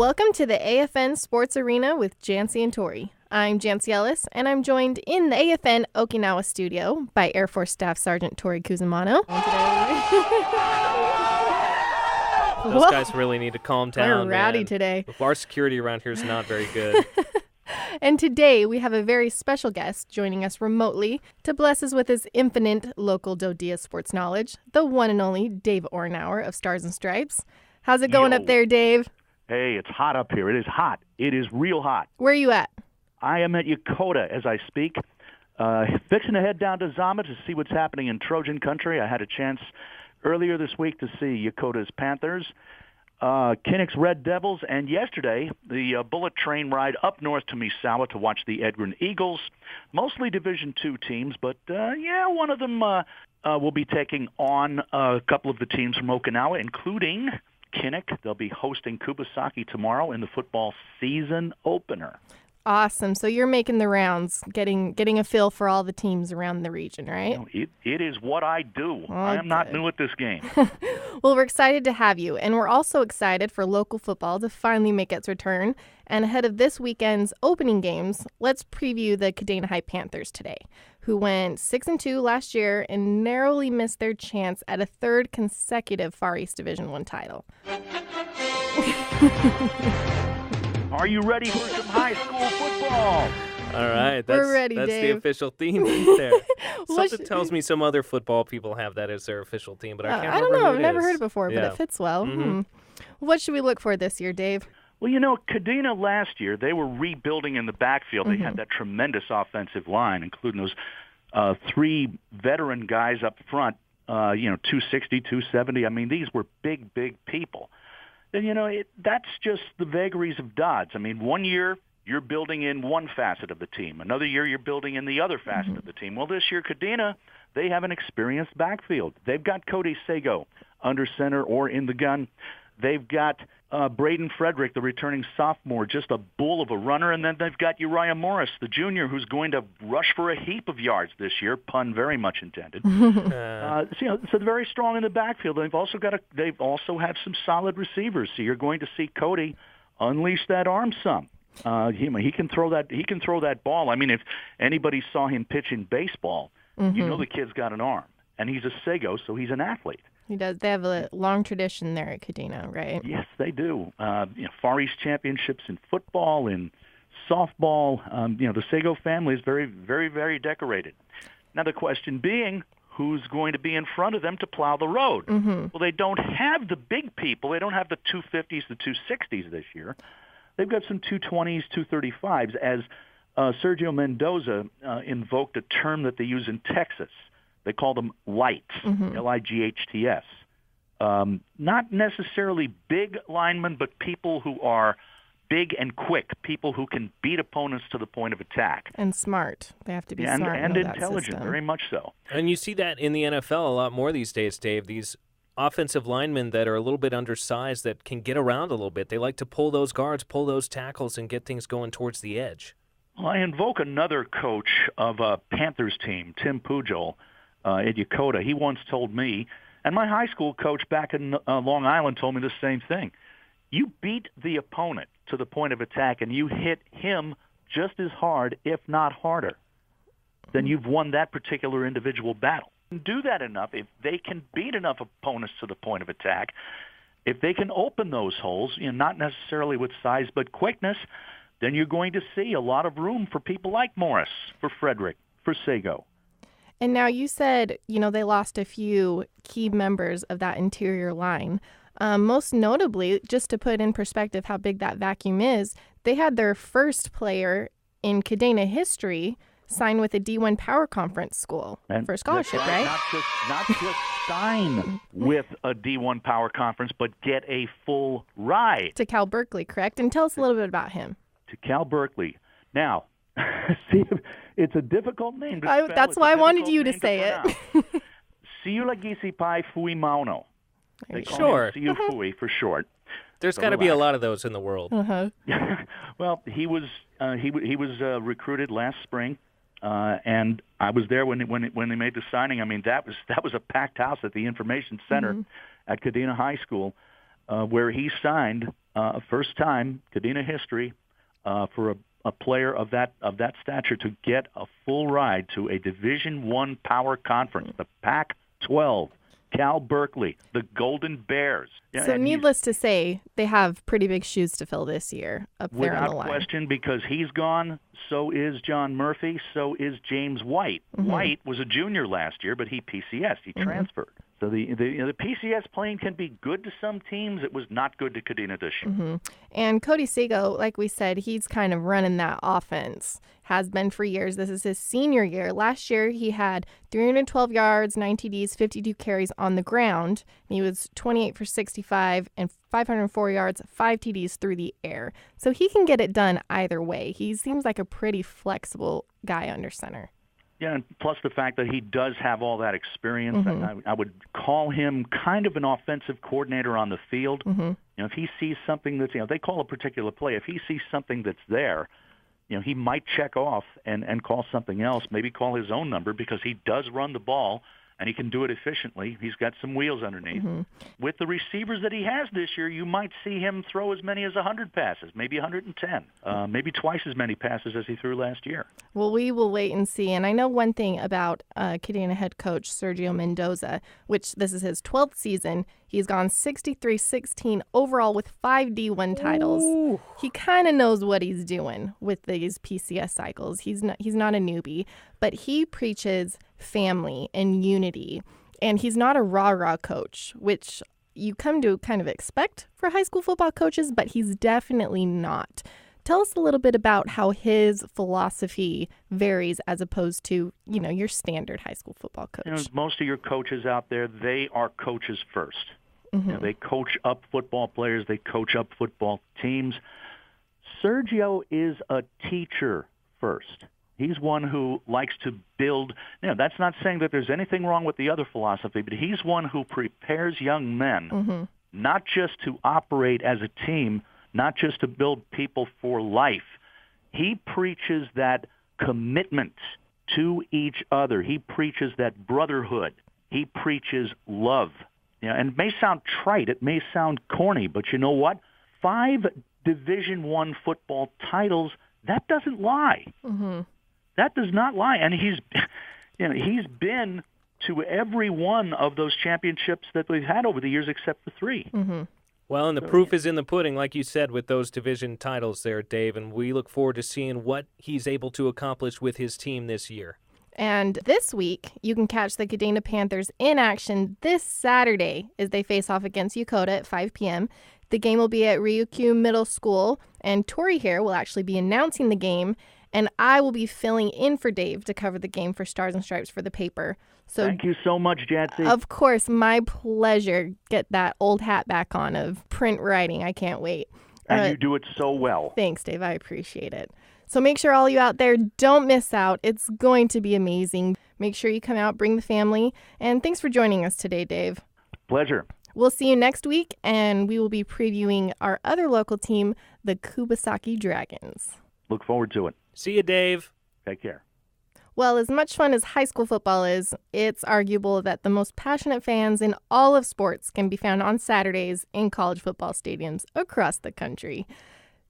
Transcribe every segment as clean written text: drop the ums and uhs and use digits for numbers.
Welcome to the AFN Sports Arena with Jancy and Tori. I'm Jancy Ellis, and I'm joined in the AFN Okinawa studio by Air Force Staff Sergeant Tori Cusimano. Those guys really need to calm down. We're rowdy man. today. Our security around here is not very good. And today we have a very special guest joining us remotely to bless us with his infinite local Dodea sports knowledge, the one and only Dave Ornauer of Stars and Stripes. How's it going up there, Dave? Hey, it's hot up here. It is hot. It is real hot. Where are you at? I am at Yokota as I speak, fixing to head down to Zama to see what's happening in Trojan country. I had a chance earlier this week to see Yokota's Panthers, Kinnick's Red Devils, and yesterday the bullet train ride up north to Misawa to watch the Edgren Eagles, mostly Division II teams, but one of them will be taking on a couple of the teams from Okinawa, including Kinnick. They'll be hosting Kubasaki tomorrow in the football season opener. Awesome. So you're making the rounds, getting a feel for all the teams around the region, right? It is what I do. Oh, I am not new at this game. Well, we're excited to have you, and we're also excited for local football to finally make its return. And ahead of this weekend's opening games, let's preview the Kadena Panthers today, who went 6-2 last year and narrowly missed their chance at a third consecutive Far East Division I title. Are you ready for some high school football? All right. We're ready, that's Dave. the official theme right there. Something tells me some other football people have that as their official team, but I can't remember I don't know. who I've it never is. heard it before, but it fits well. Mm-hmm. What should we look for this year, Dave? Well, Kadena last year, they were rebuilding in the backfield. They had that tremendous offensive line, including those three veteran guys up front, 260, 270. I mean, these were big, big people. And, that's just the vagaries of Dodds. I mean, one year you're building in one facet of the team. Another year you're building in the other facet of the team. Well, this year, Kadena, they have an experienced backfield. They've got Cody Sago under center or in the gun. They've got Braden Frederick, the returning sophomore, just a bull of a runner. And then they've got Uriah Morris, the junior, who's going to rush for a heap of yards this year, pun very much intended. So they're very strong in the backfield. They've also have some solid receivers. So you're going to see Cody unleash that arm some. He can throw that ball. I mean, if anybody saw him pitch in baseball, the kid's got an arm. And he's a Sago, so he's an athlete. He does. They have a long tradition there at Kadena, right? Yes, they do. Far East championships in football, in softball. The Sago family is very, very, very decorated. Now the question being, who's going to be in front of them to plow the road? Well, they don't have the big people. They don't have the 250s, the 260s this year. They've got some 220s, 235s, as Sergio Mendoza invoked a term that they use in Texas. They call them lights, Lights. Not necessarily big linemen, but people who are big and quick, people who can beat opponents to the point of attack. And smart. They have to be smart. And intelligent, very much so. And you see that in the NFL a lot more these days, Dave. These offensive linemen that are a little bit undersized that can get around a little bit. They like to pull those guards, pull those tackles, and get things going towards the edge. Well, I invoke another coach of a Panthers team, Tim Pujol, at Yokota. He once told me, and my high school coach back in Long Island told me the same thing. You beat the opponent to the point of attack and you hit him just as hard, if not harder, then you've won that particular individual battle. Do that enough, if they can beat enough opponents to the point of attack, if they can open those holes, not necessarily with size but quickness, then you're going to see a lot of room for people like Morris, for Frederick, for Sago. And now you said, they lost a few key members of that interior line. Most notably, just to put in perspective how big that vacuum is, they had their first player in Kadena history sign with a D1 Power Conference school for a scholarship, right? Not just sign with a D1 Power Conference, but get a full ride. To Cal Berkeley, correct? And tell us a little bit about him. To Cal Berkeley. Now, see, it's a difficult name to spell. That's why I wanted you to say it. Siulagisipai Fui Mauno. They call Sure. him Siu Fui for short. There's got to be a lot of those in the world. Well, he was recruited last spring, and I was there when they made the signing. I mean, that was a packed house at the Information Center at Kadena High School, where he signed First time, Kadena history, for a player of that stature to get a full ride to a Division I power conference, the Pac-12. Cal Berkeley, the Golden Bears. So needless to say, they have pretty big shoes to fill this year up there on the line. Without question, because he's gone, so is John Murphy, so is James White. White was a junior last year, but he PCS'd. He transferred. So the PCS plane can be good to some teams. It was not good to Kadena this year. And Cody Sago, like we said, he's kind of running that offense. Has been for years. This is his senior year. Last year, he had 312 yards, 9 TDs, 52 carries on the ground. He was 28 for 65 and 504 yards, 5 TDs through the air. So he can get it done either way. He seems like a pretty flexible guy under center. Yeah, and plus the fact that he does have all that experience. I would call him kind of an offensive coordinator on the field. If he sees something that's, they call a particular play. If he sees something that's there, he might check off and call something else, maybe call his own number, because he does run the ball and he can do it efficiently. He's got some wheels underneath. With the receivers that he has this year, you might see him throw as many as 100 passes, maybe 110, maybe twice as many passes as he threw last year. Well, we will wait and see. And I know one thing about Kadena head coach Sergio Mendoza, which this is his 12th season. He's gone 63-16 overall with 5 D1 titles. Ooh. He kind of knows what he's doing with these PCS cycles. He's not a newbie, but he preaches family and unity. And he's not a rah-rah coach, which you come to kind of expect for high school football coaches, but he's definitely not. Tell us a little bit about how his philosophy varies as opposed to, your standard high school football coach. Most of your coaches out there, they are coaches first. They coach up football players. They coach up football teams. Sergio is a teacher first. He's one who likes to build. That's not saying that there's anything wrong with the other philosophy, but he's one who prepares young men not just to operate as a team, not just to build people for life. He preaches that commitment to each other. He preaches that brotherhood. He preaches love. And it may sound trite, it may sound corny, but you know what? 5 Division I football titles, that doesn't lie. That does not lie. And he's been to every one of those championships that we've had over the years except for 3. Well, and the proof is in the pudding, like you said, with those division titles there, Dave, and we look forward to seeing what he's able to accomplish with his team this year. And this week, you can catch the Kadena Panthers in action this Saturday as they face off against Yokota at 5 p.m. The game will be at Ryukyu Middle School, and Tori here will actually be announcing the game, and I will be filling in for Dave to cover the game for Stars and Stripes for the paper. So, thank you so much, Jatsy. Of course, my pleasure. Get that old hat back on of print writing. I can't wait. And you do it so well. Thanks, Dave. I appreciate it. So make sure all you out there don't miss out. It's going to be amazing. Make sure you come out, bring the family. And thanks for joining us today, Dave. Pleasure. We'll see you next week, and we will be previewing our other local team, the Kubasaki Dragons. Look forward to it. See you, Dave. Take care. Well, as much fun as high school football is, it's arguable that the most passionate fans in all of sports can be found on Saturdays in college football stadiums across the country.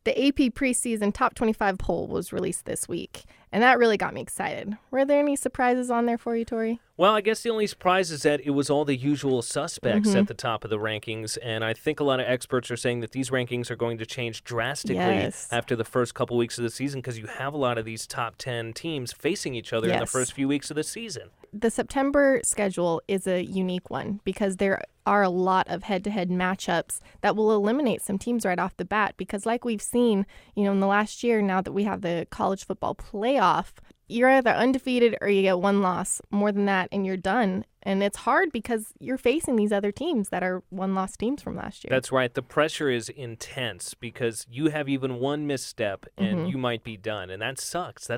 The AP preseason top 25 poll was released this week, and that really got me excited. Were there any surprises on there for you, Tori? Well, I guess the only surprise is that it was all the usual suspects at the top of the rankings, and I think a lot of experts are saying that these rankings are going to change drastically after the first couple weeks of the season because you have a lot of these top 10 teams facing each other in the first few weeks of the season. The September schedule is a unique one because there are a lot of head-to-head matchups that will eliminate some teams right off the bat because like we've seen, in the last year, now that we have the college football playoff, you're either undefeated or you get one loss. More than that, and you're done. And it's hard because you're facing these other teams that are one-loss teams from last year. That's right. The pressure is intense because you have even one misstep and you might be done. And that sucks.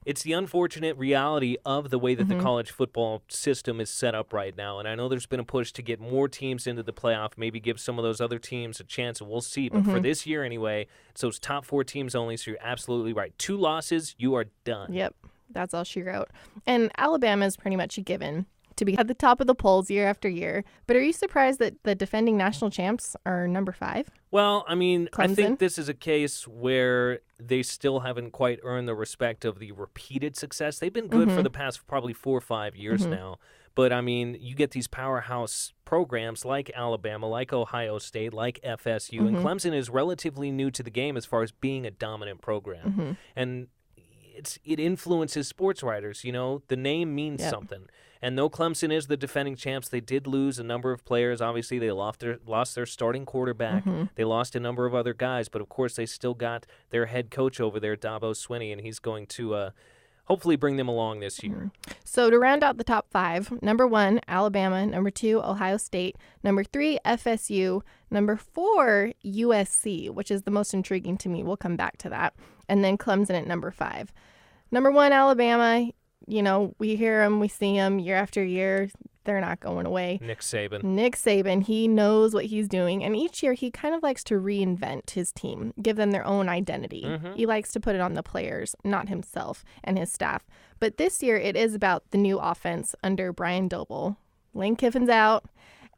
It's the unfortunate reality of the way that the college football system is set up right now. And I know there's been a push to get more teams into the playoff, maybe give some of those other teams a chance, and we'll see. But for this year anyway, it's those top 4 teams only, so you're absolutely right. 2 losses, you are done. Yep, that's all she wrote. And Alabama is pretty much a given. to be at the top of the polls year after year. But are you surprised that the defending national champs are number 5? Well, I mean, Clemson? I think this is a case where they still haven't quite earned the respect of the repeated success. They've been good for the past probably 4 or 5 years now. But, I mean, you get these powerhouse programs like Alabama, like Ohio State, like FSU, and Clemson is relatively new to the game as far as being a dominant program. And it influences sports writers. You know, the name means something. And though Clemson is the defending champs, they did lose a number of players. Obviously, they lost their starting quarterback. They lost a number of other guys. But, of course, they still got their head coach over there, Dabo Swinney, and he's going to hopefully bring them along this year. So to round out the top 5, number 1, Alabama. Number 2, Ohio State. Number 3, FSU. Number 4, USC, which is the most intriguing to me. We'll come back to that. And then Clemson at number 5. Number 1, Alabama. You know, we hear them, we see them year after year. They're not going away. Nick Saban, he knows what he's doing. And each year he kind of likes to reinvent his team, give them their own identity. He likes to put it on the players, not himself and his staff. But this year it is about the new offense under Brian Doble. Lane Kiffin's out,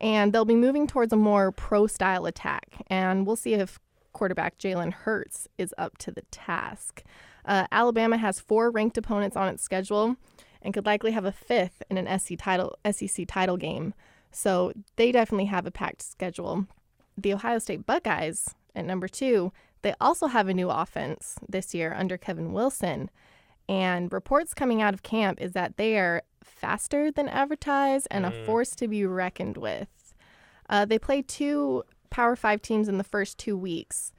and they'll be moving towards a more pro-style attack. And we'll see if quarterback Jalen Hurts is up to the task. Alabama has 4 ranked opponents on its schedule and could likely have a 5th in an SEC title game. So they definitely have a packed schedule. The Ohio State Buckeyes at number 2, they also have a new offense this year under Kevin Wilson. And reports coming out of camp is that they are faster than advertised and a force to be reckoned with. They played 2 Power 5 teams in the first 2 weeks.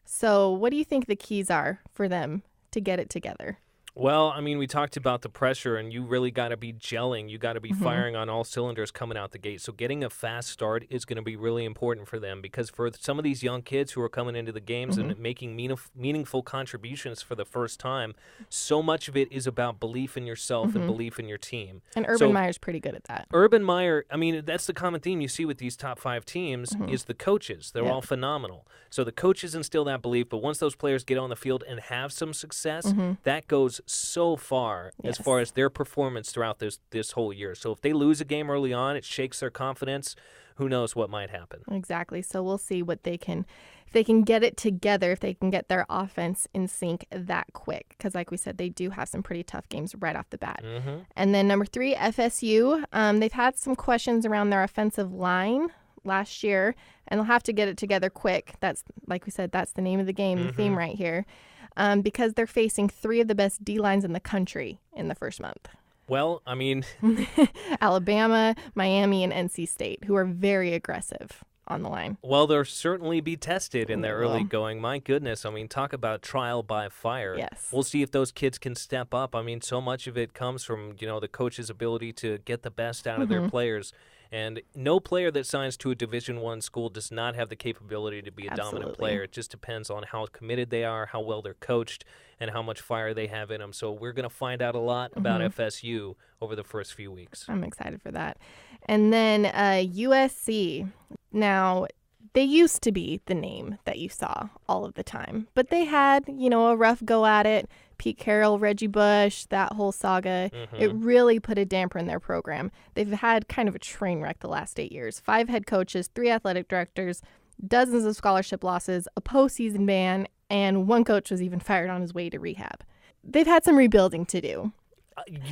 So what do you think the keys are for them to get it together? Well, I mean, we talked about the pressure, and you really got to be gelling. You got to be firing on all cylinders coming out the gate. So getting a fast start is going to be really important for them, because for some of these young kids who are coming into the games and making meaningful contributions for the first time, so much of it is about belief in yourself and belief in your team. And Urban Meyer's pretty good at that. Urban Meyer, I mean, that's the common theme you see with these top 5 teams is the coaches. They're all phenomenal. So the coaches instill that belief, but once those players get on the field and have some success, that goes so far as their performance throughout this whole year. So if they lose a game early on, it shakes their confidence. Who knows what might happen? Exactly. So we'll see what they can, if they can get it together, if they can get their offense in sync that quick. Because like we said, they do have some pretty tough games right off the bat. And then number 3, FSU. They've had some questions around their offensive line last year, and they'll have to get it together quick. That's, like we said, that's the name of the game, the theme right here. Because they're facing 3 of the best D-lines in the country in the first month. Well, I mean... Alabama, Miami, and NC State, who are very aggressive on the line. Well, they'll certainly be tested in their early going. My goodness, I mean, talk about trial by fire. Yes. We'll see if those kids can step up. I mean, so much of it comes from, you know, the coach's ability to get the best out of their players. And no player that signs to a Division I school does not have the capability to be a dominant player. It just depends on how committed they are, how well they're coached, and how much fire they have in them. So we're going to find out a lot about FSU over the first few weeks. I'm excited for that. And then USC. Now, they used to be the name that you saw all of the time, but they had, you know, a rough go at it. Pete Carroll, Reggie Bush, that whole saga. It really put a damper in their program. They've had kind of a train wreck the last 8 years. 5 head coaches, 3 athletic directors, dozens of scholarship losses, a postseason ban, and 1 coach was even fired on his way to rehab. They've had some rebuilding to do.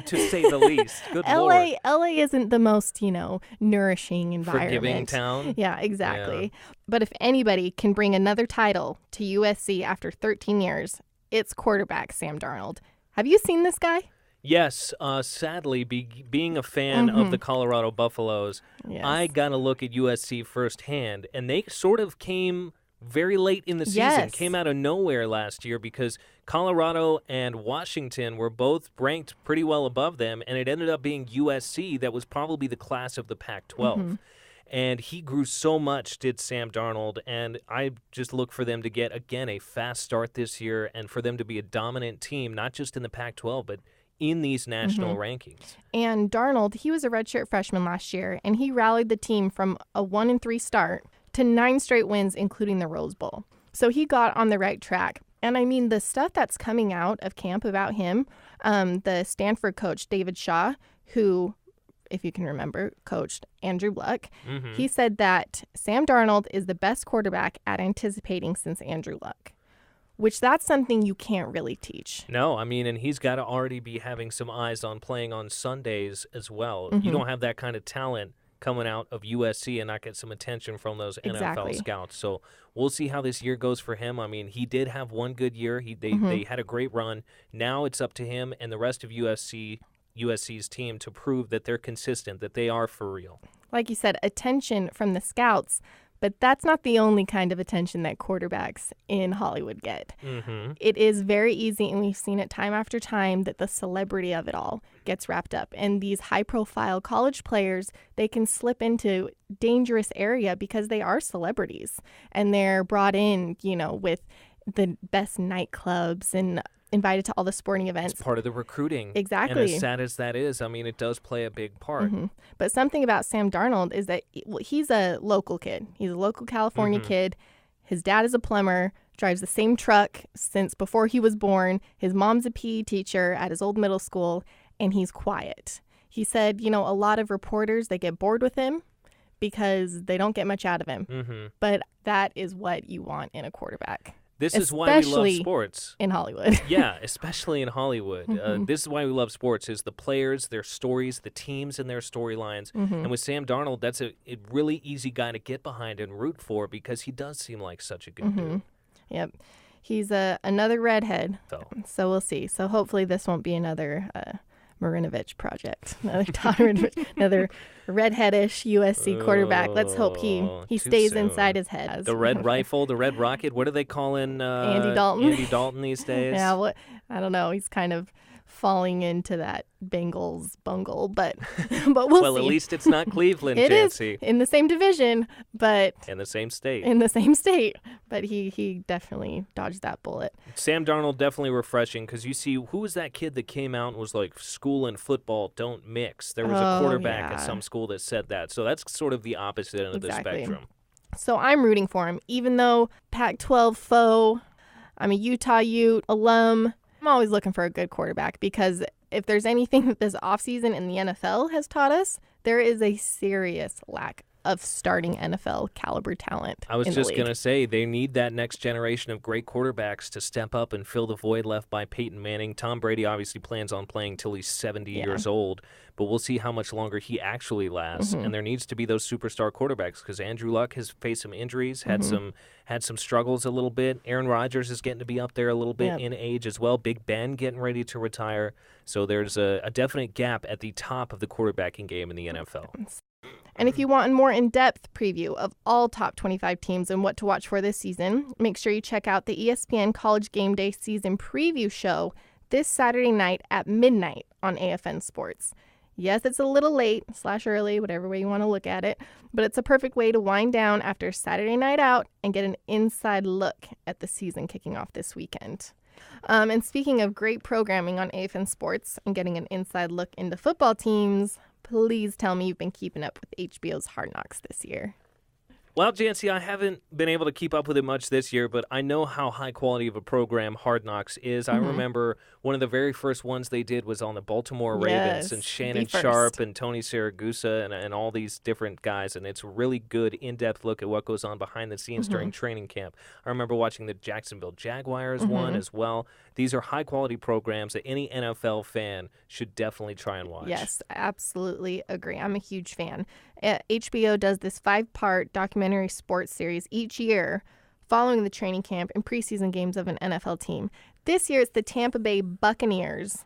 To say the least. Good Lord. LA isn't the most, you know, nourishing environment. Forgiving town. Yeah, exactly. Yeah. But if anybody can bring another title to USC after 13 years, it's quarterback Sam Darnold. Have you seen this guy? Yes. Sadly, being a fan of the Colorado Buffaloes, I got to look at USC firsthand, and they sort of came very late in the season, came out of nowhere last year because Colorado and Washington were both ranked pretty well above them, and it ended up being USC that was probably the class of the Pac-12. And he grew so much, did Sam Darnold, and I just look for them to get, again, a fast start this year and for them to be a dominant team, not just in the Pac-12, but in these national rankings. And Darnold, he was a redshirt freshman last year, and he rallied the team from a 1-3 start to 9 straight wins, including the Rose Bowl. So he got on the right track. And I mean, the stuff that's coming out of camp about him, the Stanford coach, David Shaw, who if you can remember, coached Andrew Luck. Mm-hmm. He said that Sam Darnold is the best quarterback at anticipating since Andrew Luck, which that's something you can't really teach. No, I mean, and he's got to already be having some eyes on playing on Sundays as well. Mm-hmm. You don't have that kind of talent coming out of USC and not get some attention from those Exactly. NFL scouts. So we'll see how this year goes for him. I mean, he did have one good year. They had a great run. Now it's up to him and the rest of USC's team to prove that they're consistent, that they are for real. Like you said, attention from the scouts, but that's not the only kind of attention that quarterbacks in Hollywood get. Mm-hmm. It is very easy, and we've seen it time after time, that the celebrity of it all gets wrapped up. And these high-profile college players, they can slip into dangerous area because they are celebrities. And they're brought in, with the best nightclubs and invited to all the sporting events. It's part of the recruiting. Exactly. And as sad as that is, I mean, it does play a big part. Mm-hmm. But something about Sam Darnold is that he's a local kid. He's a local California kid. His dad is a plumber, drives the same truck since before he was born. His mom's a PE teacher at his old middle school, and he's quiet. He said, a lot of reporters, they get bored with him because they don't get much out of him. Mm-hmm. But that is what you want in a quarterback. This is why we love Especially sports. In Hollywood. Yeah, especially in Hollywood. This is why we love sports, is the players, their stories, the teams and their storylines. And with Sam Darnold, that's a really easy guy to get behind and root for because he does seem like such a good dude. Yep. He's another redhead, so we'll see. So hopefully this won't be another Marinovich project, another redheadish USC quarterback. Let's hope he stays soon. Inside his head. The red rifle, the red rocket. What are they calling Andy Dalton? Andy Dalton these days? Yeah, I don't know. He's kind of falling into that Bengals bungle, but we'll see. Well, at least it's not Cleveland, It Jancy. is in the same division, but in the same state. But he definitely dodged that bullet. Sam Darnold definitely refreshing because you see, who was that kid that came out and was like, school and football don't mix? There was a quarterback at some school that said that. So that's sort of the opposite end of the spectrum. So I'm rooting for him, even though Pac-12 foe, I'm a Utah Ute alum. I'm always looking for a good quarterback because if there's anything that this offseason in the NFL has taught us, there is a serious lack of starting NFL caliber talent. I was in just the going to league. say, they need that next generation of great quarterbacks to step up and fill the void left by Peyton Manning. Tom Brady obviously plans on playing till he's 70 years old, but we'll see how much longer he actually lasts. And there needs to be those superstar quarterbacks because Andrew Luck has faced some injuries, had some struggles a little bit. Aaron Rodgers is getting to be up there a little bit in age as well. Big Ben getting ready to retire. So there's a definite gap at the top of the quarterbacking game in the NFL. And if you want a more in-depth preview of all top 25 teams and what to watch for this season, make sure you check out the ESPN College Game Day season preview show this Saturday night at midnight on AFN Sports. Yes, it's a little late / early, whatever way you want to look at it, but it's a perfect way to wind down after Saturday night out and get an inside look at the season kicking off this weekend. And speaking of great programming on AFN Sports and getting an inside look into football teams, please tell me you've been keeping up with HBO's Hard Knocks this year. Well, Jancy, I haven't been able to keep up with it much this year, but I know how high quality of a program Hard Knocks is. I remember one of the very first ones they did was on the Baltimore Ravens and Shannon Sharp and Tony Siragusa and all these different guys, and it's a really good in-depth look at what goes on behind the scenes during training camp. I remember watching the Jacksonville Jaguars one as well. These are high-quality programs that any NFL fan should definitely try and watch. Yes, I absolutely agree. I'm a huge fan. HBO does this 5-part documentary sports series each year following the training camp and preseason games of an NFL team. This year, it's the Tampa Bay Buccaneers.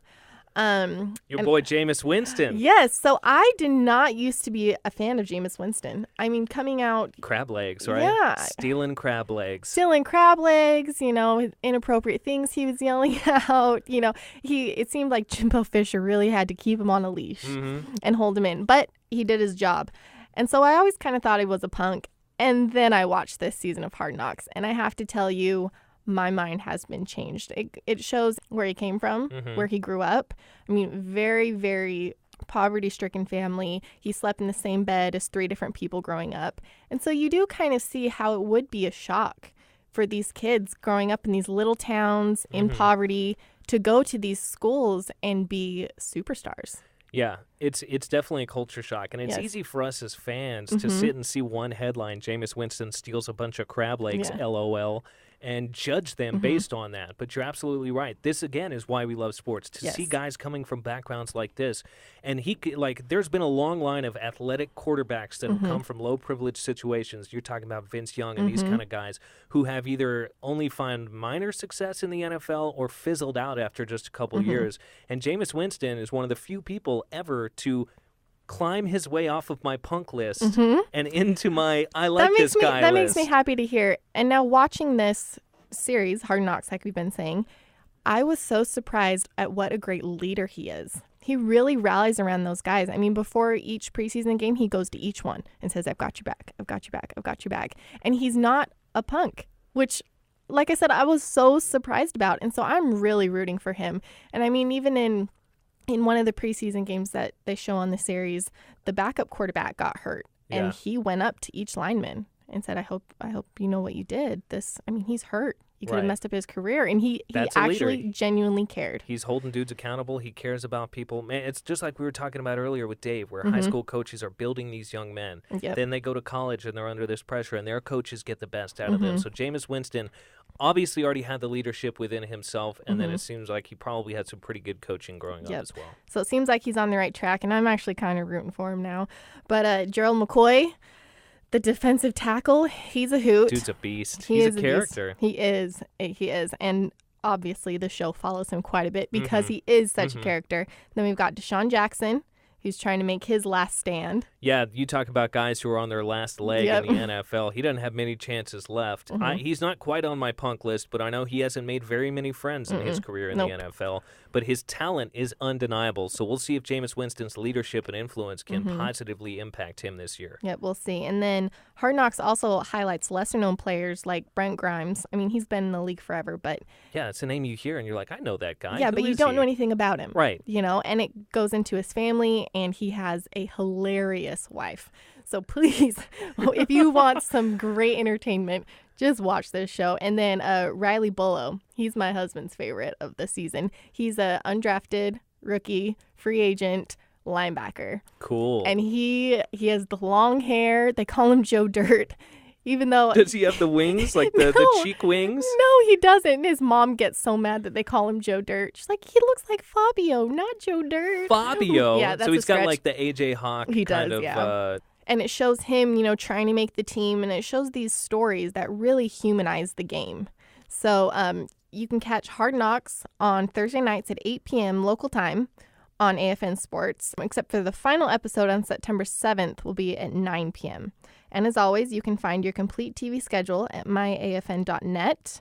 Your boy Jameis Winston. Yes, so I did not used to be a fan of Jameis Winston. I mean, coming out... Crab legs, right? Yeah. Stealing crab legs. Stealing crab legs, inappropriate things he was yelling out. It seemed like Jimbo Fisher really had to keep him on a leash and hold him in. But he did his job. And so I always kind of thought he was a punk. And then I watched this season of Hard Knocks. And I have to tell you, my mind has been changed. It shows where he came from, where he grew up. I mean, very, very poverty-stricken family. He slept in the same bed as 3 different people growing up. And so you do kind of see how it would be a shock for these kids growing up in these little towns in poverty to go to these schools and be superstars. Yeah, it's definitely a culture shock, and it's easy for us as fans to sit and see one headline, Jameis Winston steals a bunch of crab legs, LOL, and judge them based on that. But you're absolutely right. This, again, is why we love sports, to see guys coming from backgrounds like this. And there's been a long line of athletic quarterbacks that have come from low-privileged situations. You're talking about Vince Young and these kind of guys who have either only found minor success in the NFL or fizzled out after just a couple years. And Jameis Winston is one of the few people ever to climb his way off of my punk list and into my I like this guy that list. Makes me happy to hear. And now watching this series, Hard Knocks, like we've been saying, I was so surprised at what a great leader he is. He really rallies around those guys. I mean, before each preseason game, he goes to each one and says, I've got your back, I've got your back, I've got your back. And he's not a punk, which, like I said, I was so surprised about. And so I'm really rooting for him. And I mean, even in one of the preseason games that they show on the series, the backup quarterback got hurt, and he went up to each lineman and said, I hope you know what you did. He's hurt. He could have messed up his career, and he actually genuinely cared. He's holding dudes accountable. He cares about people. Man, it's just like we were talking about earlier with Dave, where high school coaches are building these young men. Then they go to college, and they're under this pressure, and their coaches get the best out of them. So Jameis Winston obviously already had the leadership within himself, and then it seems like he probably had some pretty good coaching growing up as well. So it seems like he's on the right track, and I'm actually kind of rooting for him now. But Gerald McCoy, the defensive tackle, he's a hoot. Dude's a beast. He's a character. He is. And obviously the show follows him quite a bit because he is such a character. Then we've got Deshaun Jackson, who's trying to make his last stand. Yeah, you talk about guys who are on their last leg in the NFL. He doesn't have many chances left. He's not quite on my punk list, but I know he hasn't made very many friends in his career in the NFL. But his talent is undeniable, so we'll see if Jameis Winston's leadership and influence can positively impact him this year. Yeah, we'll see. And then Hard Knocks also highlights lesser-known players like Brent Grimes. I mean, he's been in the league forever, but... Yeah, it's a name you hear, and you're like, I know that guy. Yeah, but you don't know anything about him. Right. You know, and it goes into his family, and he has a hilarious wife. So please, if you want some great entertainment, just watch this show. And then Riley Bullough, he's my husband's favorite of the season. He's a undrafted rookie, free agent linebacker. Cool. And he has the long hair. They call him Joe Dirt. Even though... Does he have the wings, like the cheek wings? No, he doesn't. His mom gets so mad that they call him Joe Dirt. She's like, he looks like Fabio, not Joe Dirt. Fabio? Yeah, that's so he's got stretch. like the AJ Hawk kind of... And it shows him, trying to make the team, and it shows these stories that really humanize the game. So you can catch Hard Knocks on Thursday nights at 8 p.m. local time on AFN Sports, except for the final episode on September 7th will be at 9 p.m. And as always, you can find your complete TV schedule at myafn.net.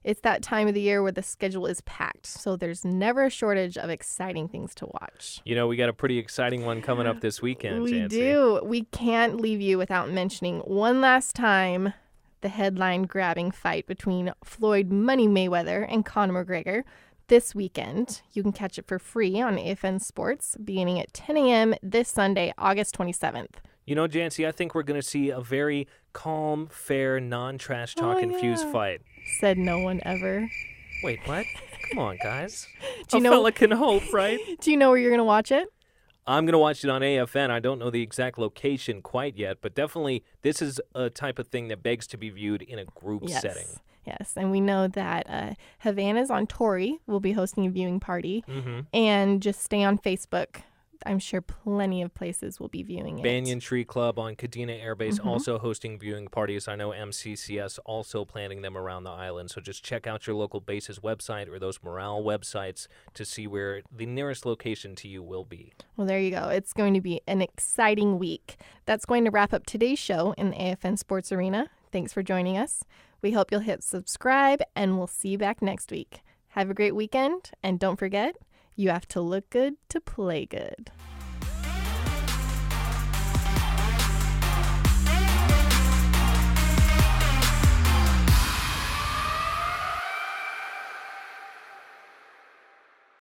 It's that time of the year where the schedule is packed, so there's never a shortage of exciting things to watch. We got a pretty exciting one coming up this weekend, We Jancy. do. We can't leave you without mentioning one last time the headline-grabbing fight between Floyd Money Mayweather and Conor McGregor this weekend. You can catch it for free on AFN Sports beginning at 10 a.m. this Sunday, August 27th. Jancy, I think we're going to see a very calm, fair, non-trash talk infused fight. Said no one ever. Wait, what? Come on, guys. Fella can hope, right? Do you know where you're going to watch it? I'm going to watch it on AFN. I don't know the exact location quite yet, but definitely this is a type of thing that begs to be viewed in a group setting. Yes, and we know that Havana's on Torrey will be hosting a viewing party, and just stay on Facebook. I'm sure plenty of places will be viewing it. Banyan Tree Club on Kadena Air Base also hosting viewing parties. I know MCCS also planning them around the island. So just check out your local base's website or those morale websites to see where the nearest location to you will be. Well, there you go. It's going to be an exciting week. That's going to wrap up today's show in the AFN Sports Arena. Thanks for joining us. We hope you'll hit subscribe, and we'll see you back next week. Have a great weekend, and don't forget, you have to look good to play good.